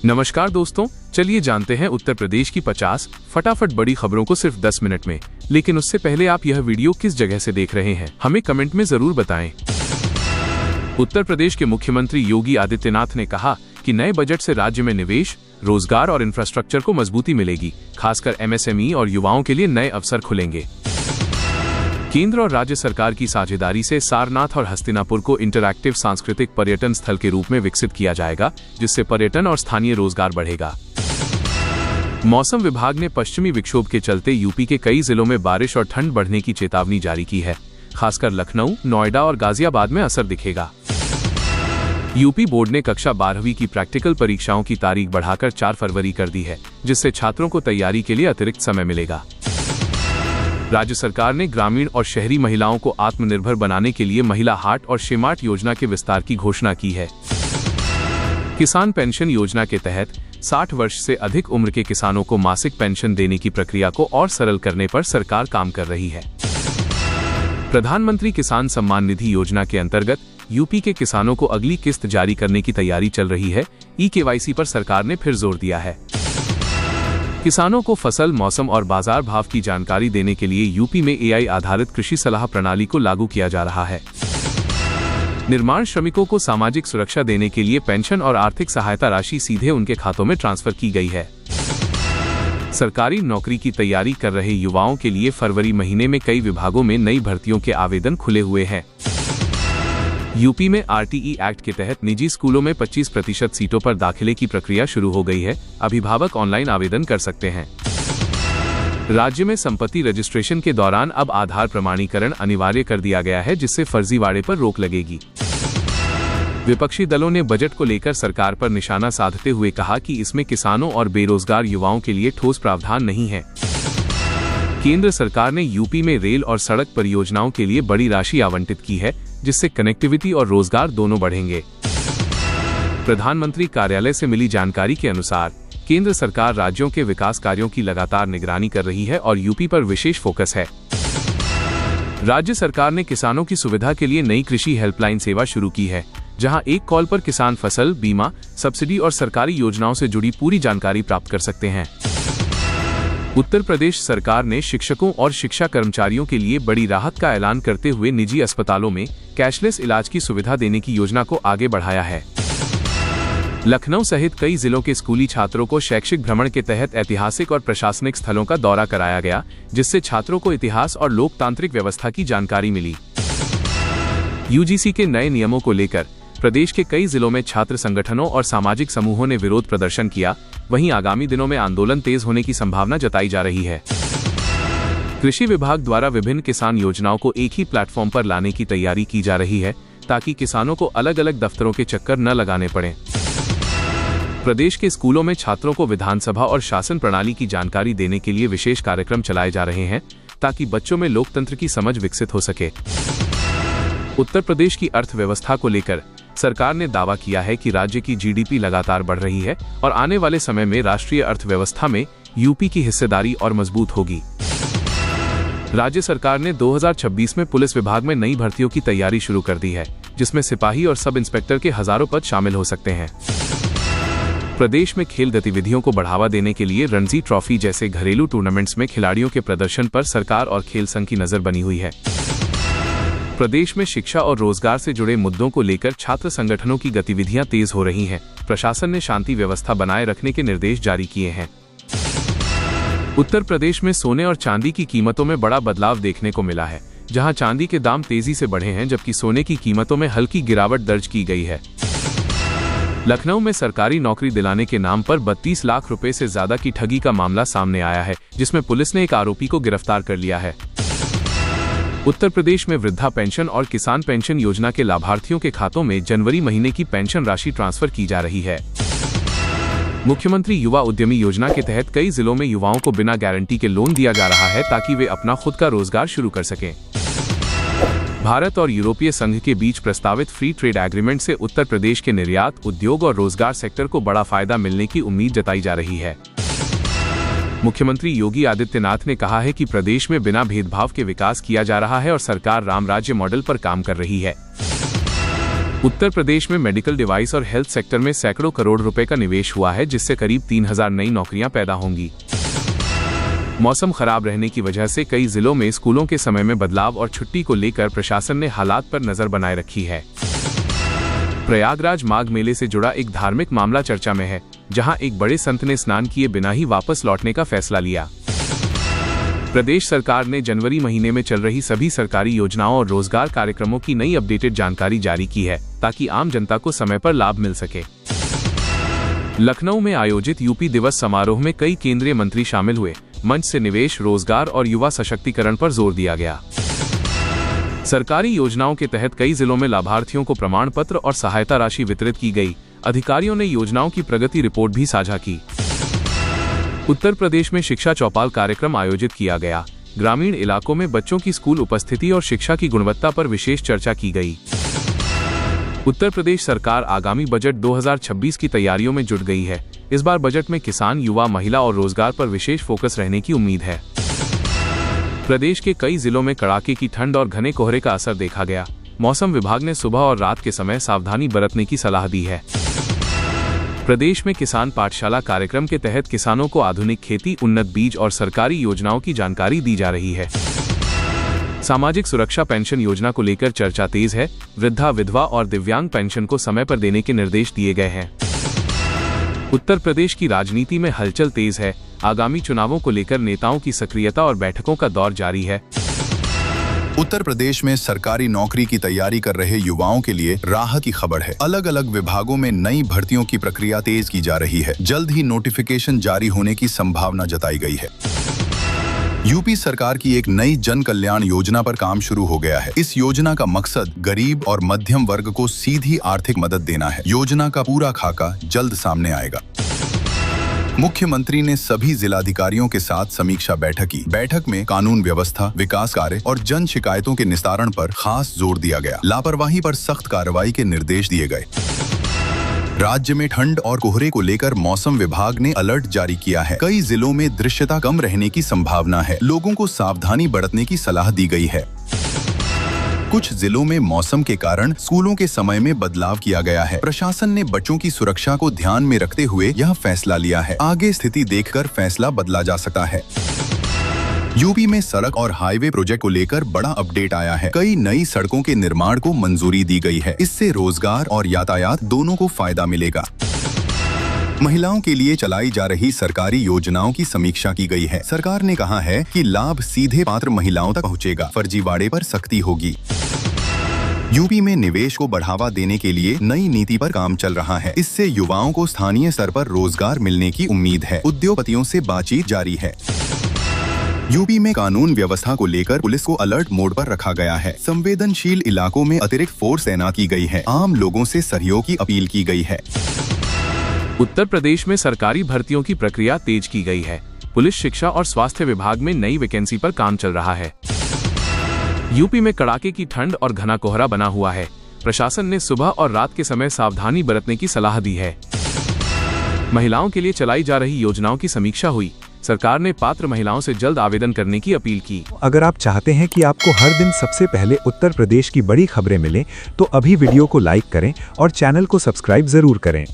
नमस्कार दोस्तों, चलिए जानते हैं उत्तर प्रदेश की 50 फटाफट बड़ी खबरों को सिर्फ 10 मिनट में। लेकिन उससे पहले आप यह वीडियो किस जगह से देख रहे हैं हमें कमेंट में जरूर बताएं। उत्तर प्रदेश के मुख्यमंत्री योगी आदित्यनाथ ने कहा कि नए बजट से राज्य में निवेश, रोजगार और इंफ्रास्ट्रक्चर को मजबूती मिलेगी। खासकर एमएसएमई और युवाओं के लिए नए अवसर खुलेंगे। केंद्र और राज्य सरकार की साझेदारी से सारनाथ और हस्तिनापुर को इंटरैक्टिव सांस्कृतिक पर्यटन स्थल के रूप में विकसित किया जाएगा, जिससे पर्यटन और स्थानीय रोजगार बढ़ेगा। मौसम विभाग ने पश्चिमी विक्षोभ के चलते यूपी के कई जिलों में बारिश और ठंड बढ़ने की चेतावनी जारी की है। खासकर लखनऊ, नोएडा और गाजियाबाद में असर दिखेगा। यूपी बोर्ड ने कक्षा 12वीं की प्रैक्टिकल परीक्षाओं की तारीख बढ़ाकर 4 फरवरी कर दी है, जिससे छात्रों को तैयारी के लिए अतिरिक्त समय मिलेगा। राज्य सरकार ने ग्रामीण और शहरी महिलाओं को आत्मनिर्भर बनाने के लिए महिला हाट और शेमार्ट योजना के विस्तार की घोषणा की है। किसान पेंशन योजना के तहत 60 वर्ष से अधिक उम्र के किसानों को मासिक पेंशन देने की प्रक्रिया को और सरल करने पर सरकार काम कर रही है। प्रधानमंत्री किसान सम्मान निधि योजना के अंतर्गत यूपी के किसानों को अगली किस्त जारी करने की तैयारी चल रही है। ई-केवाईसी पर सरकार ने फिर जोर दिया है। किसानों को फसल, मौसम और बाजार भाव की जानकारी देने के लिए यूपी में एआई आधारित कृषि सलाह प्रणाली को लागू किया जा रहा है। निर्माण श्रमिकों को सामाजिक सुरक्षा देने के लिए पेंशन और आर्थिक सहायता राशि सीधे उनके खातों में ट्रांसफर की गई है। सरकारी नौकरी की तैयारी कर रहे युवाओं के लिए फरवरी महीने में कई विभागों में नई भर्तियों के आवेदन खुले हुए हैं। यूपी में आरटीई एक्ट के तहत निजी स्कूलों में 25% सीटों पर दाखिले की प्रक्रिया शुरू हो गई है। अभिभावक ऑनलाइन आवेदन कर सकते हैं। राज्य में संपत्ति रजिस्ट्रेशन के दौरान अब आधार प्रमाणीकरण अनिवार्य कर दिया गया है, जिससे फर्जीवाड़े पर रोक लगेगी। विपक्षी दलों ने बजट को लेकर सरकार पर निशाना साधते हुए कहा कि इसमें किसानों और बेरोजगार युवाओं के लिए ठोस प्रावधान नहीं है। केंद्र सरकार ने यूपी में रेल और सड़क परियोजनाओं के लिए बड़ी राशि आवंटित की है, जिससे कनेक्टिविटी और रोजगार दोनों बढ़ेंगे। प्रधानमंत्री कार्यालय से मिली जानकारी के अनुसार केंद्र सरकार राज्यों के विकास कार्यों की लगातार निगरानी कर रही है और यूपी पर विशेष फोकस है। राज्य सरकार ने किसानों की सुविधा के लिए नई कृषि हेल्पलाइन सेवा शुरू की है, जहां एक कॉल पर किसान फसल बीमा, सब्सिडी और सरकारी योजनाओं से जुड़ी पूरी जानकारी प्राप्त कर सकते हैं। उत्तर प्रदेश सरकार ने शिक्षकों और शिक्षा कर्मचारियों के लिए बड़ी राहत का ऐलान करते हुए निजी अस्पतालों में कैशलेस इलाज की सुविधा देने की योजना को आगे बढ़ाया है। लखनऊ सहित कई जिलों के स्कूली छात्रों को शैक्षिक भ्रमण के तहत ऐतिहासिक और प्रशासनिक स्थलों का दौरा कराया गया, जिससे छात्रों को इतिहास और लोकतांत्रिक व्यवस्था की जानकारी मिली। यूजीसी के नए नियमों को लेकर प्रदेश के कई जिलों में छात्र संगठनों और सामाजिक समूहों ने विरोध प्रदर्शन किया। वहीं आगामी दिनों में आंदोलन तेज होने की संभावना जताई जा रही है। कृषि विभाग द्वारा विभिन्न किसान योजनाओं को एक ही प्लेटफॉर्म पर लाने की तैयारी की जा रही है, ताकि किसानों को अलग अलग दफ्तरों के चक्कर न लगाने पड़े। प्रदेश के स्कूलों में छात्रों को विधानसभा और शासन प्रणाली की जानकारी देने के लिए विशेष कार्यक्रम चलाए जा रहे हैं, ताकि बच्चों में लोकतंत्र की समझ विकसित हो सके। उत्तर प्रदेश की अर्थव्यवस्था को लेकर सरकार ने दावा किया है कि राज्य की जीडीपी लगातार बढ़ रही है और आने वाले समय में राष्ट्रीय अर्थव्यवस्था में यूपी की हिस्सेदारी और मजबूत होगी। राज्य सरकार ने 2026 में पुलिस विभाग में नई भर्तियों की तैयारी शुरू कर दी है, जिसमें सिपाही और सब इंस्पेक्टर के हजारों पद शामिल हो सकते हैं। प्रदेश में खेल गतिविधियों को बढ़ावा देने के लिए रणजी ट्रॉफी जैसे घरेलू टूर्नामेंट्स में खिलाड़ियों के प्रदर्शन पर सरकार और खेल संघ की नजर बनी हुई है। प्रदेश में शिक्षा और रोजगार से जुड़े मुद्दों को लेकर छात्र संगठनों की गतिविधियां तेज हो रही हैं। प्रशासन ने शांति व्यवस्था बनाए रखने के निर्देश जारी किए हैं। उत्तर प्रदेश में सोने और चांदी की कीमतों में बड़ा बदलाव देखने को मिला है, जहां चांदी के दाम तेजी से बढ़े हैं, जबकि सोने की कीमतों में हल्की गिरावट दर्ज की गई है। लखनऊ में सरकारी नौकरी दिलाने के नाम पर 32 लाख रुपए से ज्यादा की ठगी का मामला सामने आया है, जिसमें पुलिस ने एक आरोपी को गिरफ्तार कर लिया है। उत्तर प्रदेश में वृद्धा पेंशन और किसान पेंशन योजना के लाभार्थियों के खातों में जनवरी महीने की पेंशन राशि ट्रांसफर की जा रही है। मुख्यमंत्री युवा उद्यमी योजना के तहत कई जिलों में युवाओं को बिना गारंटी के लोन दिया जा रहा है, ताकि वे अपना खुद का रोजगार शुरू कर सकें। भारत और यूरोपीय संघ के बीच प्रस्तावित फ्री ट्रेड एग्रीमेंट से उत्तर प्रदेश के निर्यात, उद्योग और रोजगार सेक्टर को बड़ा फायदा मिलने की उम्मीद जताई जा रही है। मुख्यमंत्री योगी आदित्यनाथ ने कहा है कि प्रदेश में बिना भेदभाव के विकास किया जा रहा है और सरकार राम राज्य मॉडल पर काम कर रही है। उत्तर प्रदेश में मेडिकल डिवाइस और हेल्थ सेक्टर में सैकड़ों करोड़ रुपए का निवेश हुआ है, जिससे करीब 3000 नई नौकरियां पैदा होंगी। मौसम खराब रहने की वजह से कई जिलों में स्कूलों के समय में बदलाव और छुट्टी को लेकर प्रशासन ने हालात पर नजर बनाए रखी है। प्रयागराज माघ मेले से जुड़ा एक धार्मिक मामला चर्चा में है, जहां एक बड़े संत ने स्नान किए बिना ही वापस लौटने का फैसला लिया। प्रदेश सरकार ने जनवरी महीने में चल रही सभी सरकारी योजनाओं और रोजगार कार्यक्रमों की नई अपडेटेड जानकारी जारी की है, ताकि आम जनता को समय पर लाभ मिल सके। लखनऊ में आयोजित यूपी दिवस समारोह में कई केंद्रीय मंत्री शामिल हुए। मंच से निवेश, रोजगार और युवा सशक्तिकरण पर जोर दिया गया। सरकारी योजनाओं के तहत कई जिलों में लाभार्थियों को प्रमाण पत्र और सहायता राशि वितरित की गई। अधिकारियों ने योजनाओं की प्रगति रिपोर्ट भी साझा की। उत्तर प्रदेश में शिक्षा चौपाल कार्यक्रम आयोजित किया गया। ग्रामीण इलाकों में बच्चों की स्कूल उपस्थिति और शिक्षा की गुणवत्ता पर विशेष चर्चा की गई। उत्तर प्रदेश सरकार आगामी बजट 2026 की तैयारियों में जुट गई है। इस बार बजट में किसान, युवा, महिला और रोजगार पर विशेष फोकस रहने की उम्मीद है। प्रदेश के कई जिलों में कड़ाके की ठंड और घने कोहरे का असर देखा गया। मौसम विभाग ने सुबह और रात के समय सावधानी बरतने की सलाह दी है। प्रदेश में किसान पाठशाला कार्यक्रम के तहत किसानों को आधुनिक खेती, उन्नत बीज और सरकारी योजनाओं की जानकारी दी जा रही है। सामाजिक सुरक्षा पेंशन योजना को लेकर चर्चा तेज है। वृद्धा, विधवा और दिव्यांग पेंशन को समय पर देने के निर्देश दिए गए हैं। उत्तर प्रदेश की राजनीति में हलचल तेज है। आगामी चुनावों को लेकर नेताओं की सक्रियता और बैठकों का दौर जारी है। उत्तर प्रदेश में सरकारी नौकरी की तैयारी कर रहे युवाओं के लिए राहत की खबर है। अलग अलग विभागों में नई भर्तियों की प्रक्रिया तेज की जा रही है। जल्द ही नोटिफिकेशन जारी होने की संभावना जताई गई है। यूपी सरकार की एक नई जन कल्याण योजना पर काम शुरू हो गया है। इस योजना का मकसद गरीब और मध्यम वर्ग को सीधी आर्थिक मदद देना है। योजना का पूरा खाका जल्द सामने आएगा। मुख्यमंत्री ने सभी जिलाधिकारियों के साथ समीक्षा बैठक की। बैठक में कानून व्यवस्था, विकास कार्य और जन शिकायतों के निस्तारण पर खास जोर दिया गया। लापरवाही पर सख्त कार्रवाई के निर्देश दिए गए। राज्य में ठंड और कोहरे को लेकर मौसम विभाग ने अलर्ट जारी किया है। कई जिलों में दृश्यता कम रहने की संभावना है। लोगों को सावधानी बरतने की सलाह दी गई है। कुछ जिलों में मौसम के कारण स्कूलों के समय में बदलाव किया गया है। प्रशासन ने बच्चों की सुरक्षा को ध्यान में रखते हुए यह फैसला लिया है। आगे स्थिति देखकर फैसला बदला जा सकता है। यूपी में सड़क और हाईवे प्रोजेक्ट को लेकर बड़ा अपडेट आया है। कई नई सड़कों के निर्माण को मंजूरी दी गई है। इससे रोजगार और यातायात दोनों को फायदा मिलेगा। महिलाओं के लिए चलाई जा रही सरकारी योजनाओं की समीक्षा की गई है। सरकार ने कहा है कि लाभ सीधे पात्र महिलाओं तक पहुंचेगा। फर्जीवाड़े पर सख्ती होगी। यूपी में निवेश को बढ़ावा देने के लिए नई नीति पर काम चल रहा है। इससे युवाओं को स्थानीय स्तर पर रोजगार मिलने की उम्मीद है। उद्योगपतियों से बातचीत जारी है। यूपी में कानून व्यवस्था को लेकर पुलिस को अलर्ट मोड पर रखा गया है। संवेदनशील इलाकों में अतिरिक्त फोर्स तैनात की गई है। आम लोगों से सहयोग की अपील की गई है। उत्तर प्रदेश में सरकारी भर्तियों की प्रक्रिया तेज की गई है। पुलिस, शिक्षा और स्वास्थ्य विभाग में नई वैकेंसी पर काम चल रहा है। यूपी में कड़ाके की ठंड और घना कोहरा बना हुआ है। प्रशासन ने सुबह और रात के समय सावधानी बरतने की सलाह दी है। महिलाओं के लिए चलाई जा रही योजनाओं की समीक्षा हुई। सरकार ने पात्र महिलाओं से जल्द आवेदन करने की अपील की। अगर आप चाहते हैं कि आपको हर दिन सबसे पहले उत्तर प्रदेश की बड़ी खबरें मिलें, तो अभी वीडियो को लाइक करें और चैनल को सब्सक्राइब जरूर करें।